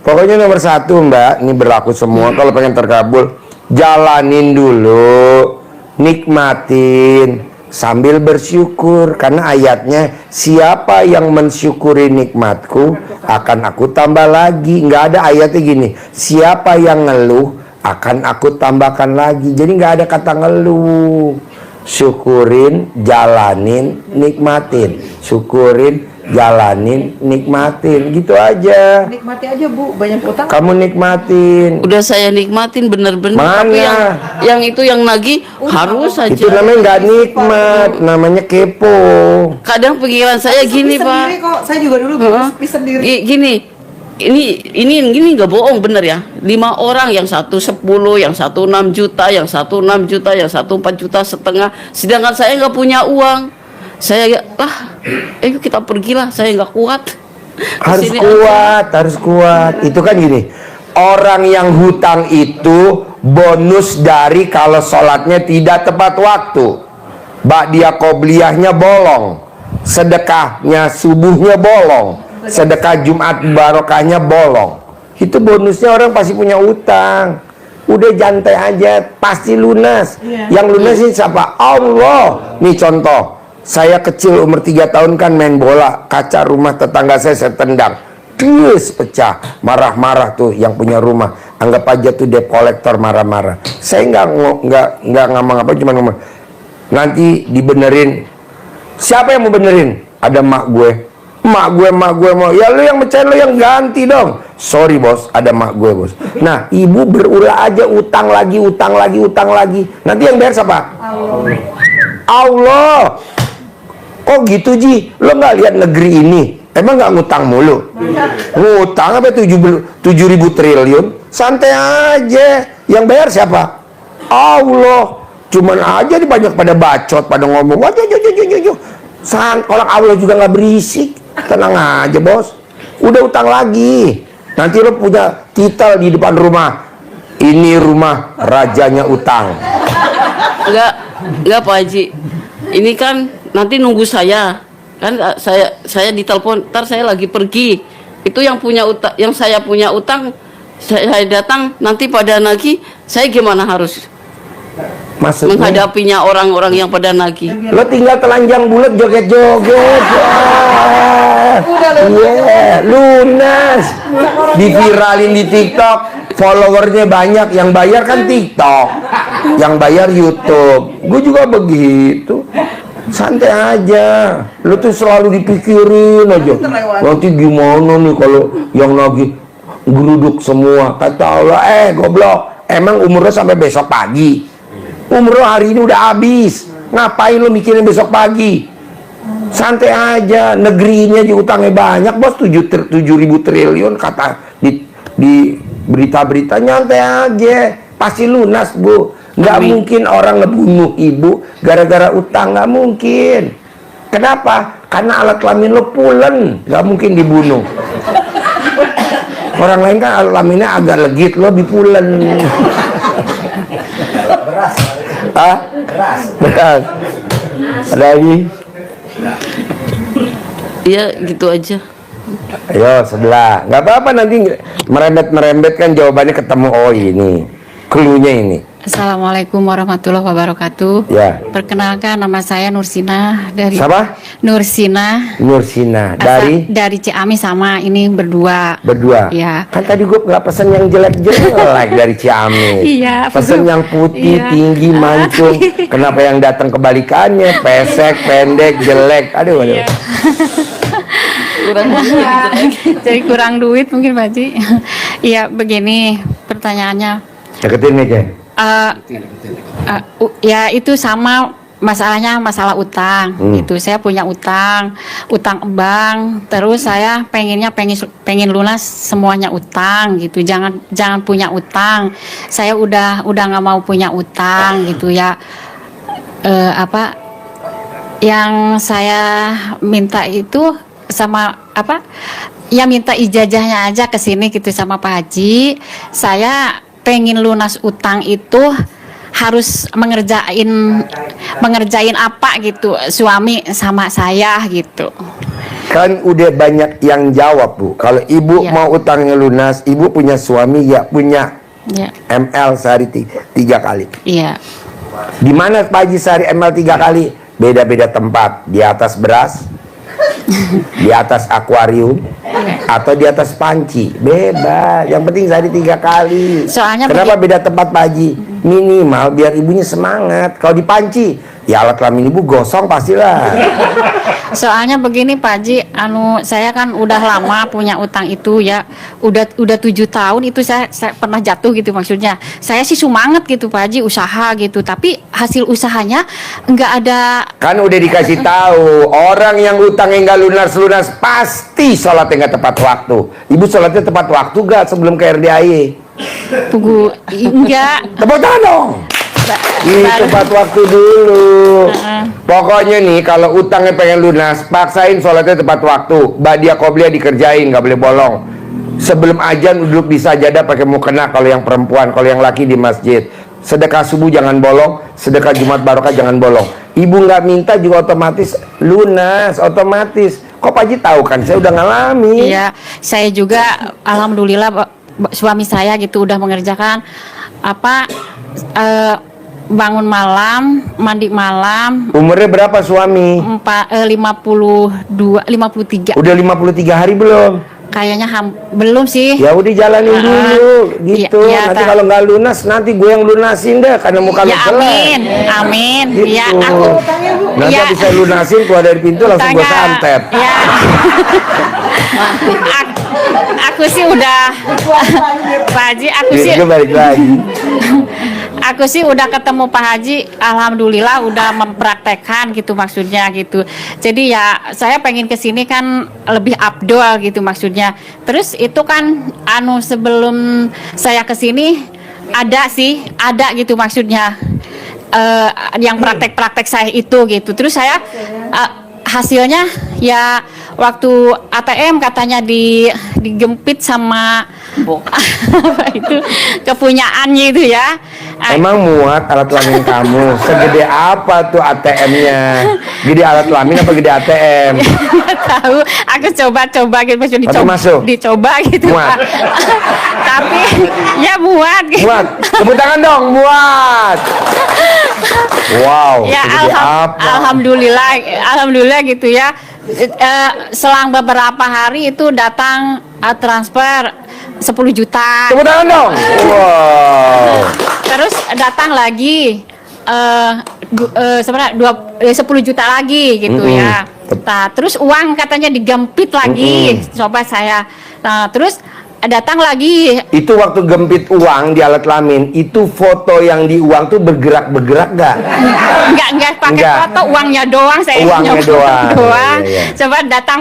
Pokoknya nomor 1 Mbak, ini berlaku semua. Kalau pengen terkabul, jalanin dulu, nikmatin sambil bersyukur. Karena ayatnya, siapa yang mensyukuri nikmatku akan aku tambah lagi. Nggak ada ayatnya gini, siapa yang ngeluh akan aku tambahkan lagi. Jadi nggak ada kata ngeluh. Syukurin, jalanin, nikmatin. Syukurin, jalanin, nikmatin. Gitu aja. Nikmati aja Bu, banyak utang. Kamu nikmatin. Udah saya nikmatin bener-bener. Mana? Tapi yang itu yang nagih harus aja. Itu namanya nggak nikmat, namanya kepo. Kadang pikiran saya gini Sepi sendiri Pak. kok. Saya juga dulu Heeh. sepi sendiri. Gini, ini nggak bohong bener ya. 5 orang, yang satu 10, yang satu 6 juta, yang satu 6 juta, yang satu 4,5 juta. Sedangkan saya nggak punya uang. Saya ayo kita pergilah. Saya nggak kuat. Harus Kesini kuat, harus kuat. Itu kan gini, orang yang hutang itu bonus dari kalau sholatnya tidak tepat waktu. Ba'diyah qobliyahnya bolong, sedekahnya subuhnya bolong, sedekah Jumat barokahnya bolong. Itu bonusnya. Orang pasti punya utang. Udah jantai aja, pasti lunas. Yang lunas ini siapa? Allah. Nih contoh, saya kecil umur 3 tahun kan main bola, kaca rumah tetangga saya tendang, terus pecah. Marah-marah tuh yang punya rumah, anggap aja tuh debt collector marah-marah. Saya nggak ngomong apa, cuma ngomong nanti dibenerin. Siapa yang mau benerin? Ada mak gue mau. Ya lu yang mecahin, lu yang ganti dong. Sorry bos, ada mak gue bos. Nah ibu berulah aja, utang lagi. Nanti yang bayar siapa? Allah. Kok gitu Ji? Lo nggak lihat negeri ini? Emang nggak ngutang mulu? Ngutang apa 7.000 triliun? Santai aja. Yang bayar siapa? Allah. Cuman aja nih banyak pada bacot, pada ngomong, wah, orang Allah juga nggak berisik. Tenang aja bos, udah utang lagi. Nanti lo punya titel di depan rumah, ini rumah rajanya utang. Enggak Pak Haji. Ini kan nanti nunggu saya. Kan saya ditelepon, ntar saya lagi pergi. Itu yang punya utang, yang saya punya utang, saya datang nanti pada nagih, saya gimana harus Maksudnya menghadapinya orang-orang yang pada nagih? lo tinggal telanjang bulat joget-joget. Iya, lunas. Diviralin di TikTok, followernya banyak. Yang bayar kan TikTok, yang bayar YouTube. Gue juga begitu. Santai aja. Lo tuh selalu dipikirin aja. Nanti gimana nih kalau yang nagih geruduk semua. Kata Allah, goblok. Emang umur lo sampai besok pagi? Umur lo hari ini udah habis. Ngapain lo mikirin besok pagi? Santai aja. Negeri ini aja utangnya banyak bos, 7.000 triliun kata di berita-berita. Nyantai aja, pasti lunas bu. Nggak mungkin orang ngebunuh ibu gara-gara utang, nggak mungkin. Kenapa? Karena alat kelamin lo pulen, nggak mungkin dibunuh. Orang lain kan alat kelaminnya agak legit, lo dipulen. Beras. Ada lagi? Iya gitu aja. Ayo sebelah. Nggak apa-apa, nanti merembet kan jawabannya ketemu. Oh ini, clue-nya ini. Assalamualaikum warahmatullahi wabarakatuh. Ya. Perkenalkan, nama saya Nursina dari. Siapa? Nursina. Nursina Dari Ciamis, sama ini berdua. Berdua. Iya. Kan tadi gue nggak pesen yang jelek-jelek dari Ciamis. Iya. Pesen yang putih, Iya. tinggi, mancung. Kenapa yang datang kebalikannya? Pesek, pendek, jelek. Aduh. Iya. Jadi kurang duit mungkin Pak Haji. Iya, begini pertanyaannya. Deketin aja. Ya itu sama masalahnya, masalah utang. Itu saya punya utang bank, terus saya pengen lunas semuanya utang gitu. Jangan punya utang. Saya udah nggak mau punya utang gitu ya. Yang saya minta itu sama ya minta ijazahnya aja ke sini gitu sama Pak Haji. Saya pengen lunas utang itu harus mengerjain apa gitu suami sama saya gitu. Kan udah banyak yang jawab bu. Kalau ibu Iya. mau utangnya lunas, ibu punya suami ya punya Iya. ML sehari 3 kali. Iya. Di mana Pak Haji sehari ML 3 kali? Beda-beda tempat. Di atas beras, di atas akuarium, atau di atas panci. Bebas. Yang penting sehari 3 kali. Soalnya kenapa beda tempat Pak Haji? Minimal biar ibunya semangat. Kalau di panci, ya alat kelamin ibu gosong pastilah. Soalnya begini Pak Haji, saya kan udah lama punya utang itu ya, udah 7 tahun itu saya pernah jatuh gitu maksudnya. Saya sih semangat gitu Pak Haji usaha gitu, tapi hasil usahanya nggak ada. Kan udah dikasih tahu, orang yang utangnya nggak lunas pasti sholatnya nggak tepat waktu. Ibu sholatnya tepat waktu nggak sebelum ke RDAY? Enggak. Tepuk tangan dong. Tepat waktu dulu. Pokoknya nih kalau utangnya pengen lunas, paksain sholatnya tepat waktu. Ba'diyah qobliyah dikerjain, nggak boleh bolong. Sebelum azan duduk di sajadah pakai mukena kalau yang perempuan, kalau yang laki di masjid. Sedekah subuh jangan bolong, sedekah Jumat barokah jangan bolong. Ibu nggak minta juga otomatis lunas, otomatis. Kok Pak Haji tahu kan? Saya udah ngalami. Iya, saya juga alhamdulillah suami saya gitu udah mengerjakan bangun malam, mandi malam. Umurnya berapa suami? 53. Udah 53 hari belum? Kayaknya belum sih. Ya udah jalanin dulu gitu. Iya, nanti kalau nggak lunas nanti gue yang lunasin deh karena muka lu Ya jelek. amin. Gitu. Ya aku. Nanti Ya. bisa lunasin keluar dari pintu langsung gue santet. Ya. Aku sih udah Pak Haji, Gue balik lagi. aku sih udah ketemu Pak Haji, alhamdulillah udah mempraktekkan gitu maksudnya gitu. Jadi ya saya pengen kesini kan lebih abdol gitu maksudnya. Terus itu kan sebelum saya kesini ada gitu maksudnya. yang praktek-praktek saya itu gitu. Terus saya hasilnya ya waktu ATM katanya digempit sama apa itu kepunyaannya itu ya. Emang muat alat kelamin kamu? Segede apa tuh ATM-nya? Gede alat kelamin apa gede ATM? Nggak tahu, aku coba-coba gitu, maksudnya Tapi masuk? dicoba gitu Muat? Pak. Tapi ya muat gitu. Muat? Tepuk tangan dong, muat! Wow, Ya segede apa? alhamdulillah gitu ya. Selang beberapa hari itu datang transfer 10 juta. Tepuk tangan dong! Wow. Terus datang lagi sebenarnya 10 juta lagi gitu ya. Nah, terus uang katanya digempit lagi. Coba saya. Nah, terus datang lagi. Itu waktu gempit uang di alat kelamin, itu foto yang di uang tuh bergerak-bergerak gak? Enggak pakai Enggak. foto, uangnya doang saya Uangnya nyoba doang. Iya, iya. Coba datang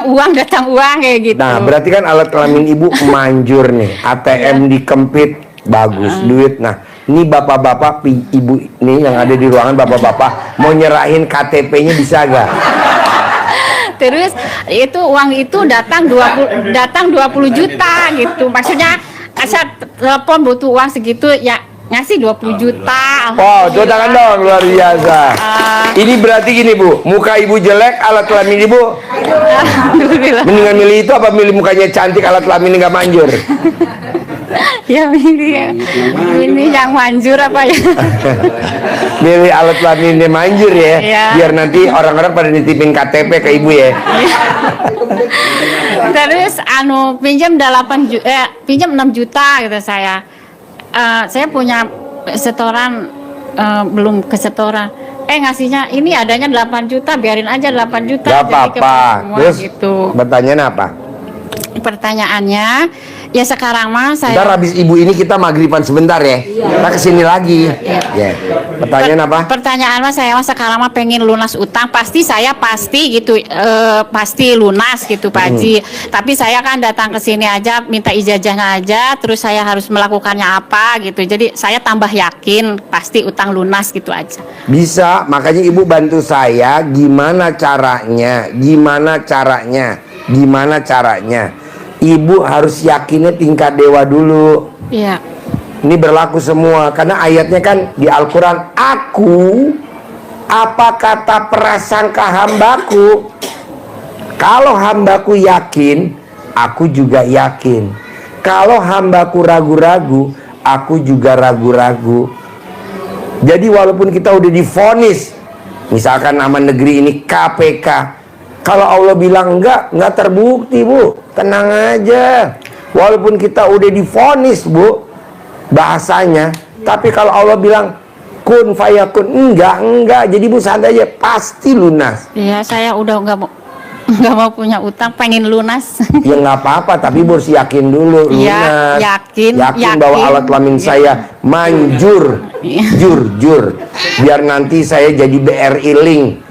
uang kayak gitu. Nah, berarti kan alat kelamin ibu manjur nih, ATM dikempit, bagus, duit. Nah, ini bapak-bapak, ibu nih yang ada di ruangan, bapak-bapak mau nyerahin KTP-nya bisa gak? Terus itu uang itu datang 20 juta gitu. Maksudnya saya telepon butuh uang segitu ya ngasih 20 juta. Oh, tepuk tangan dong, luar biasa. Ini berarti gini Bu, muka ibu jelek, alat kelamin ibu Alhamdulillah. mendingan milih itu apa milih mukanya cantik, alat kelamin nggak manjur? Ya ini yang manjur apa ya? Milih alat kelaminnya manjur ya, Iya. biar nanti orang-orang pada nitipin KTP ke ibu ya. Terus pinjam 6 juta gitu saya. Saya punya setoran belum kesetoran. Ngasihnya ini adanya 8 juta, biarin aja 8 juta. Gak jadi apa-apa. semua Terus gitu. pertanyaan apa? Pertanyaannya ya sekarang mah saya Ntar habis ibu ini kita maghriban sebentar ya. Kita kesini lagi. Ya. Pertanyaan apa? Pertanyaan mah saya mah sekarang mah pengen lunas utang, pasti gitu pasti lunas gitu Pak Haji. Tapi saya kan datang ke sini aja minta ijazahnya aja, terus saya harus melakukannya apa gitu. Jadi saya tambah yakin pasti utang lunas gitu aja. Bisa, makanya ibu bantu saya gimana caranya. Ibu harus yakinnya tingkat dewa dulu. Iya. Ini berlaku semua karena ayatnya kan di Al-Quran, aku apa kata prasangka hambaku. Kalau hambaku yakin, aku juga yakin. Kalau hambaku ragu-ragu, aku juga ragu-ragu. Jadi walaupun kita udah divonis, misalkan nama negeri ini KPK, kalau Allah bilang enggak terbukti Bu, tenang aja. Walaupun kita udah divonis Bu, bahasanya, tapi kalau Allah bilang kun fayakun, enggak. Jadi Bu santai aja, pasti lunas. Iya, saya udah nggak mau punya utang, pengen lunas. Ya nggak apa-apa, tapi Bu harus yakin dulu lunas. Iya, yakin bahwa alat kelamin saya manjur, jur. Biar nanti saya jadi BRI Link.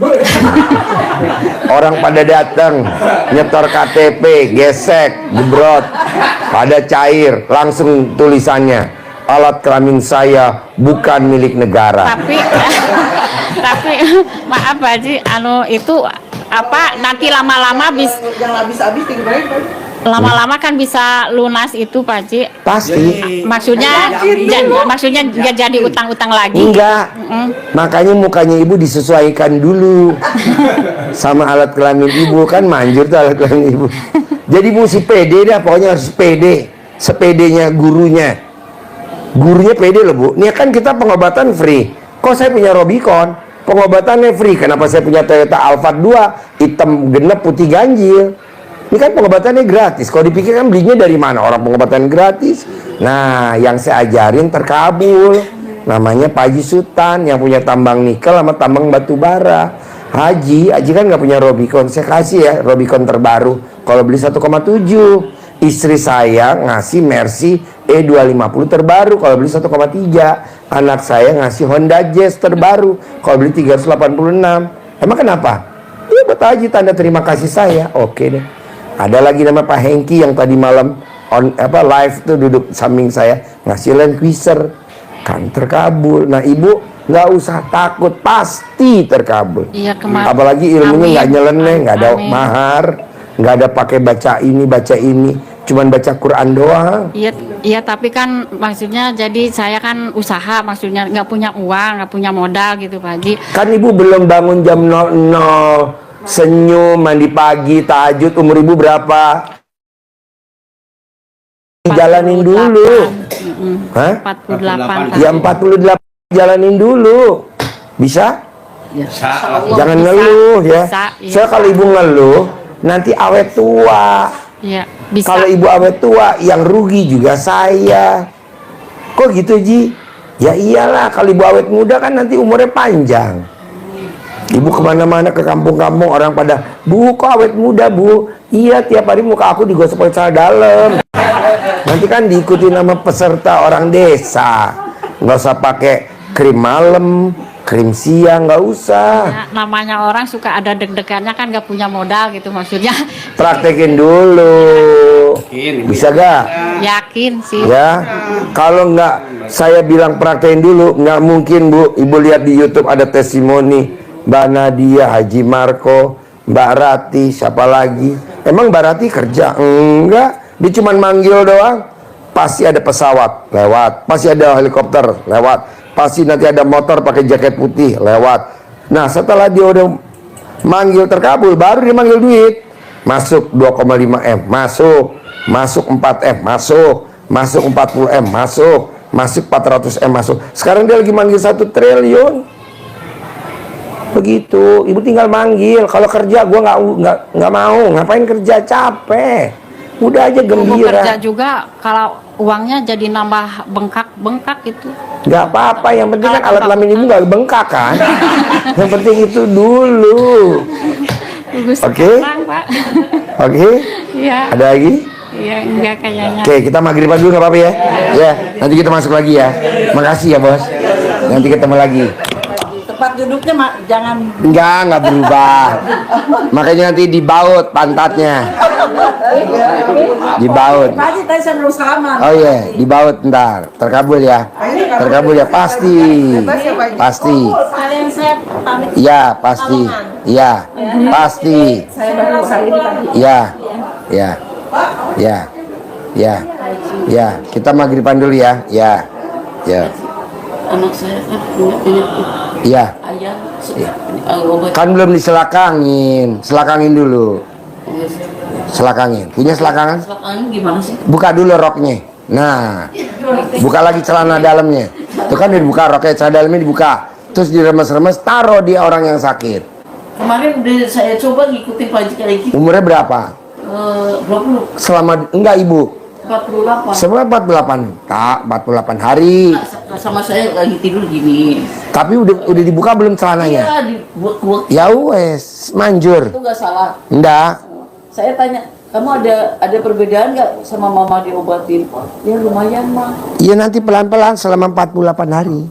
Orang pada datang nyetor KTP, gesek, jebrot, pada cair, langsung tulisannya alat kelamin saya bukan milik negara. Tapi maaf Pak Haji, itu apa nanti lama-lama kan bisa lunas itu Pak Haji. Pasti. Maksudnya nggak jadi utang-utang lagi. Enggak. Makanya mukanya ibu disesuaikan dulu sama alat kelamin ibu, kan manjur tuh alat kelamin ibu. Jadi mesti pede dah, pokoknya harus pede. Sepedenya gurunya. Gurunya pede loh Bu. Ini kan kita pengobatan free. Kok saya punya Robicon, pengobatannya free. Kenapa saya punya Toyota Alphard 2, hitam genep putih ganjil? Ini kan pengobatannya gratis. Kalau dipikir kan belinya dari mana orang pengobatan gratis? Nah, yang saya ajarin terkabul. Namanya Pak Haji Sultan yang punya tambang nikel sama tambang batu bara. Haji kan nggak punya Robicon. Saya kasih ya Robicon terbaru. Kalau beli 1,7. Istri saya ngasih Mercy E250 terbaru. Kalau beli 1,3. Anak saya ngasih Honda Jazz terbaru. Kalau beli 386. Emang kenapa? Iya buat Haji tanda terima kasih saya. Oke deh. Ada lagi nama Pak Hengki yang tadi malam live tuh duduk samping saya ngasih Land Cruiser, kan terkabul. Nah ibu nggak usah takut, pasti terkabul. Iya, kemarin. Apalagi ilmunya nggak Amin. nyeleneh, nggak ada Amin. mahar, nggak ada pakai baca ini, cuman baca Quran doang. Iya, iya, tapi kan maksudnya jadi saya kan usaha, maksudnya nggak punya uang, nggak punya modal gitu Pak Haji. Kan ibu belum bangun jam 00, senyum, mandi pagi, tahajud, umur ibu berapa? Jalanin dulu. Hah? 48. Ya 48 jalanin dulu. Bisa? Jangan ngeluh ya. Bisa, iya. Soalnya kalau ibu ngeluh, nanti awet tua. Iya, bisa. Kalau ibu awet tua, yang rugi juga saya. Kok gitu Ji? Ya iyalah, kalau ibu awet muda kan nanti umurnya panjang. Ibu kemana-mana ke kampung-kampung, orang pada, Bu kok awet muda Bu? Iya, tiap hari muka aku digosok pakai celana dalam. Nanti kan diikuti nama peserta orang desa. Nggak usah pakai krim malam, krim siang, nggak usah. Ya, namanya orang suka ada deg-degannya kan nggak punya modal gitu maksudnya. Praktekin dulu. Bisa gak? Yakin sih. Ya, kalau nggak saya bilang praktekin dulu, nggak mungkin Bu. Ibu lihat di YouTube ada testimoni Mbak Nadia, Haji Marco, Mbak Rati, siapa lagi? Emang Mbak Rati kerja? Enggak, dia cuma manggil doang. Pasti ada pesawat lewat, pasti ada helikopter lewat, pasti nanti ada motor pakai jaket putih lewat. Nah, setelah dia udah manggil terkabul, baru dia manggil duit. Masuk 2,5 M, masuk 4 M, masuk 40 M, masuk 400 M, masuk. Sekarang dia lagi manggil 1 triliun. Begitu, ibu tinggal manggil. Kalau kerja gua nggak mau, ngapain kerja, capek. Udah aja Mau gembira. kerja juga kalau uangnya jadi nambah bengkak itu. Nggak apa-apa, yang penting kan alat kelamin ibu nggak bengkak kan. Yang penting itu dulu. Oke? Pak. Oke? Iya. Ada lagi? Iya, enggak kayaknya. Oke, kita maghriban dulu nggak apa-apa ya? Ya, nanti kita masuk lagi ya. Makasih ya bos. Nanti ketemu lagi. Tempat duduknya jangan Nggak berubah. Makanya nanti dibaut pantatnya. Dibaut. Pak Haji tadi saya belum salaman. Oh iya, dibaut ntar. Terkabul ya. Terkabul ya, pasti. Pasti. Kalian saya pamit. Iya, pasti. Iya, pasti. Saya baru kali ini tadi. Iya. Iya. Iya. Iya. Iya, kita maghriban dulu ya. Iya. Iya. Anak saya kan punya Iya. ayah Iya. obat. Kan belum diselakangin. Selakangin dulu. Selakangin. Punya selakangan? Selakangin gimana sih? Buka dulu roknya. Nah, buka lagi celana dalamnya. Itu kan dibuka roknya, celana dalamnya dibuka. Terus diremes-remes, taruh dia orang yang sakit. Kemarin udah saya coba ngikutin Pak Haji kayak gitu. Umurnya berapa? 20, Selama enggak ibu? 48. Semua 48. Tak, 48 hari. Sama saya lagi tidur gini. Tapi udah dibuka belum celananya? Iya, dibuat Ya wes, manjur. itu nggak salah. Enggak. Saya tanya, kamu ada perbedaan nggak sama mama diobatin? Ya lumayan mah. Iya nanti pelan-pelan selama 48 hari.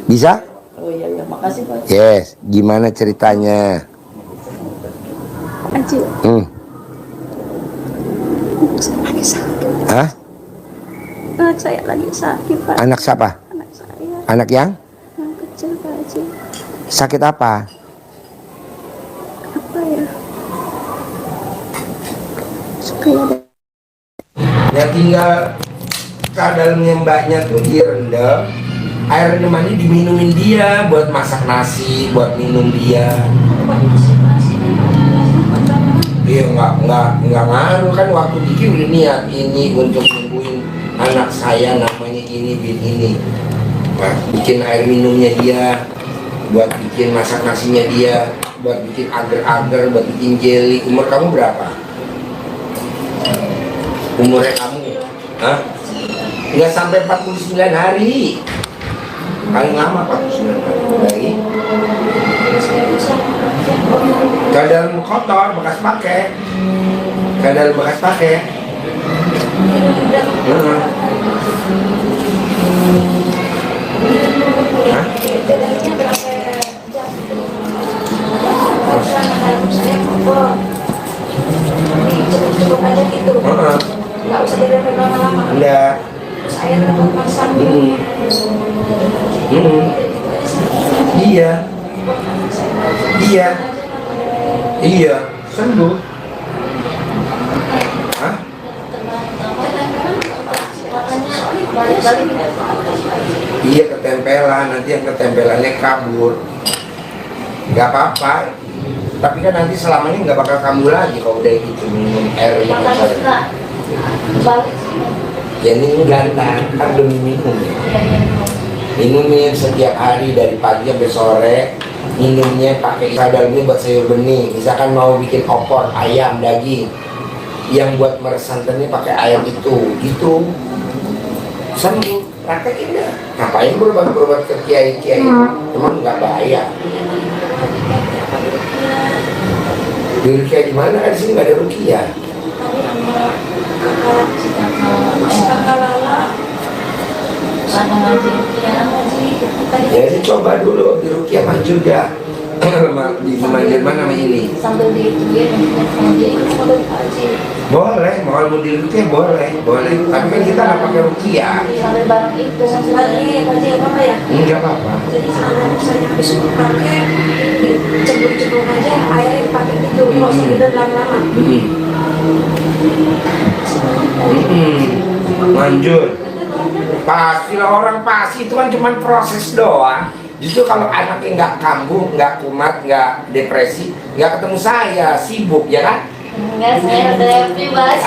Bisa? Oh iya iya, makasih Pak. Yes. Gimana ceritanya? Haji, lagi sakit. Hah? Anak saya lagi sakit, Pak. Anak siapa? Anak saya Anak yang yang kecil, Pak Haji. sakit apa? Apa ya? Supaya ada Ya tinggal dalamnya mbaknya tuh direndam, air rendamannya diminumin dia buat masak nasi, buat minum dia. Iya nggak ngaruh kan, waktu bikin udah niat ini untuk sembuhin anak saya, namanya ini bin ini. Nah, bikin air minumnya dia, buat bikin masak nasinya dia, buat bikin agar-agar, buat bikin jelly. Umur kamu berapa? Umurnya kamu? Hah? Nggak sampai 49 hari. Paling lama 49 hari. Kadal kotor bekas pakai. Kadal bekas pakai. Hah? nggak usah direndam lama-lama. Enggak. Terus air pasang. Iya. Iya, sembuh. Hah? Iya, ketempelan, nanti yang ketempelannya kabur. Nggak apa-apa. Tapi kan nanti selamanya nggak bakal kambuh lagi kalau udah gitu minum air yang ya ini gantang, kan demi minum ya. Minumin setiap hari dari pagi sampai sore. Minumnya pakai dalamnya buat sayur bening. Misalkan mau bikin opor, ayam, daging, yang buat meresantannya pakai ayam itu, gitu. Sembuh, praktekin dah. Ngapain berobat-berobat ke kiai-kiai? Emang nggak bahaya. Di rukiah di mana? Di sini nggak ada rukiah. Jadi coba dulu di rukiah maju dah. Di Jerman nama ini. Sambil Boleh, mau di rukiah boleh. Tapi kan kita nggak pakai rukiah. sambil bareng itu apa ya? Enggak apa-apa. Jadi kalau misalnya habis pakai cebur-cebur aja airnya dipakai gitu, nggak usah udah lama-lama. Lanjut. Pastilah orang pasti itu kan cuma proses doang. Justru kalau anaknya nggak kambuh, nggak kumat, nggak depresi, nggak ketemu saya, sibuk ya kan? Enggak, saya udah happy banget.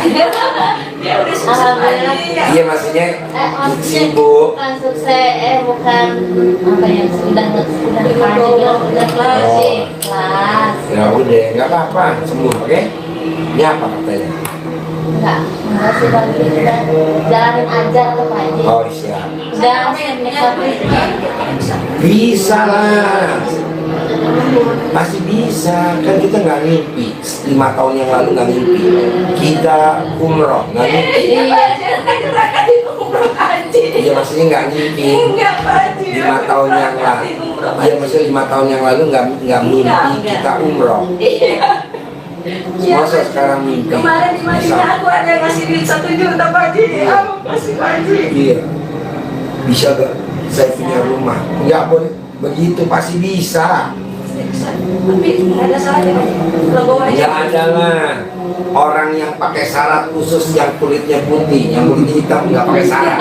Ya udah alhamdulillah. Iya maksudnya Maksudnya sibuk. bukan sukses, bukan apa ya, sudah kelas. Ya udah, nggak apa-apa, sembuh, oke? Ini apa katanya? Enggak sih Pak, udah jalanin aja tuh Pak Haji. Oh siap. Udah nikmatin. Bisa lah. Pasti bisa. Kan kita nggak ngimpi. 5 tahun yang lalu nggak ngimpi. Kita umroh nggak ngimpi. Iya maksudnya nggak ngimpi. 5 tahun yang lalu. Iya maksudnya 5 tahun yang lalu nggak mimpi kita umroh. Masa sekarang mimpi? Kemarin di Madinah aku ada ngasih duit 1 juta Pak Haji. Aku kasih Pak Haji. Iya. Bisa gak? Saya punya rumah. Nggak boleh. Begitu pasti bisa. Tapi nggak ada salahnya Pak Haji. Kalau bawa aja. Nggak ada lah. Orang yang pakai syarat khusus yang kulitnya putih, yang kulitnya hitam nggak pakai syarat.